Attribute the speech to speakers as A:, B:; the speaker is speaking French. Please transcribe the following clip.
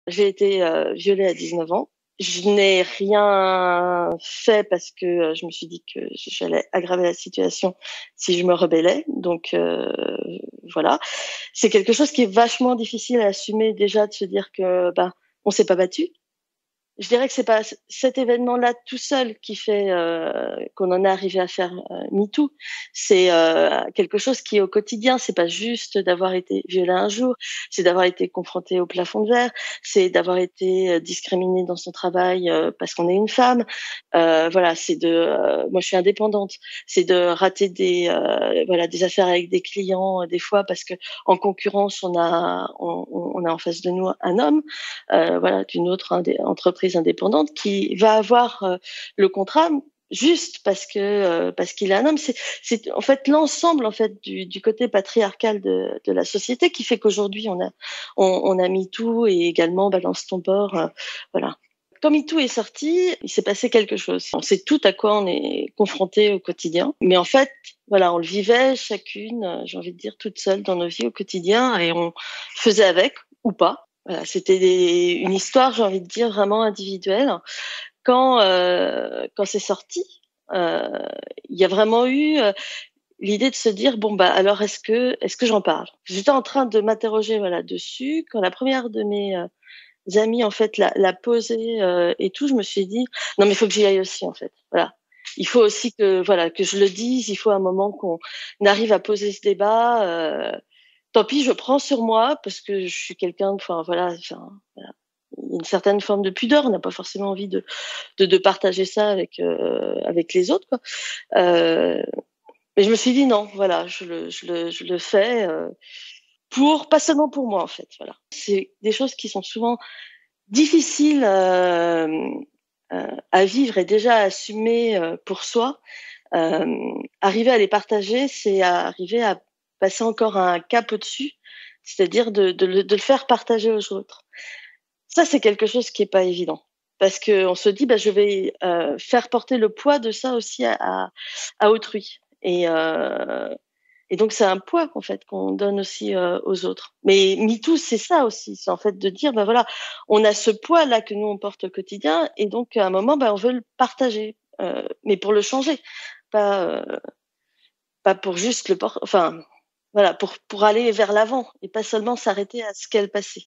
A: J'ai été violée à 19 ans. Je n'ai rien fait parce que je me suis dit que j'allais aggraver la situation si je me rebellais. Donc voilà, c'est quelque chose qui est vachement difficile à assumer déjà de se dire que on s'est pas battu. Je dirais que c'est pas cet événement-là tout seul qui fait qu'on en est arrivé à faire MeToo. C'est quelque chose qui est au quotidien. C'est pas juste d'avoir été violée un jour, c'est d'avoir été confrontée au plafond de verre, c'est d'avoir été discriminée dans son travail parce qu'on est une femme. Voilà, c'est de. Moi, je suis indépendante. C'est de rater des affaires avec des clients des fois parce que en concurrence on a en face de nous un homme voilà, d'une autre entreprise indépendante qui va avoir le contrat juste parce qu'il est un homme. C'est en fait l'ensemble en fait du côté patriarcal de la société qui fait qu'aujourd'hui on a mis tout et également balance ton port. Voilà. Quand MeToo est sorti, il s'est passé quelque chose. On sait tout à quoi on est confronté au quotidien, mais en fait, voilà, on le vivait chacune, j'ai envie de dire, toute seule dans nos vies au quotidien et on faisait avec ou pas. Voilà, c'était une histoire, j'ai envie de dire, vraiment individuelle. Quand c'est sorti, euh, il y a vraiment eu l'idée de se dire bon bah alors est-ce que j'en parle? J'étais en train de m'interroger voilà dessus quand la première de mes amies en fait l'a posé et tout, je me suis dit non mais il faut que j'y aille aussi en fait. Voilà. Il faut aussi que je le dise, il faut un moment qu'on arrive à poser ce débat. Tant pis, je prends sur moi parce que je suis quelqu'un, voilà. Il y a une certaine forme de pudeur. On n'a pas forcément envie de partager ça avec les autres, quoi. Euh, mais je me suis dit non, voilà, je le fais pas seulement pour moi en fait. Voilà, c'est des choses qui sont souvent difficiles à vivre et déjà à assumer pour soi. Arriver à les partager, c'est arriver à passer encore un cap au-dessus, c'est-à-dire de le faire partager aux autres. Ça, c'est quelque chose qui est pas évident parce que on se dit, bah, je vais faire porter le poids de ça aussi à autrui. Et donc, c'est un poids en fait qu'on donne aussi aux autres. Mais MeToo, c'est ça aussi, c'est en fait de dire, bah voilà, on a ce poids-là que nous on porte au quotidien, et donc à un moment, bah, on veut le partager, mais pour le changer, pas pas pour juste le porter, enfin voilà, pour aller vers l'avant et pas seulement s'arrêter à ce qu'elle passait.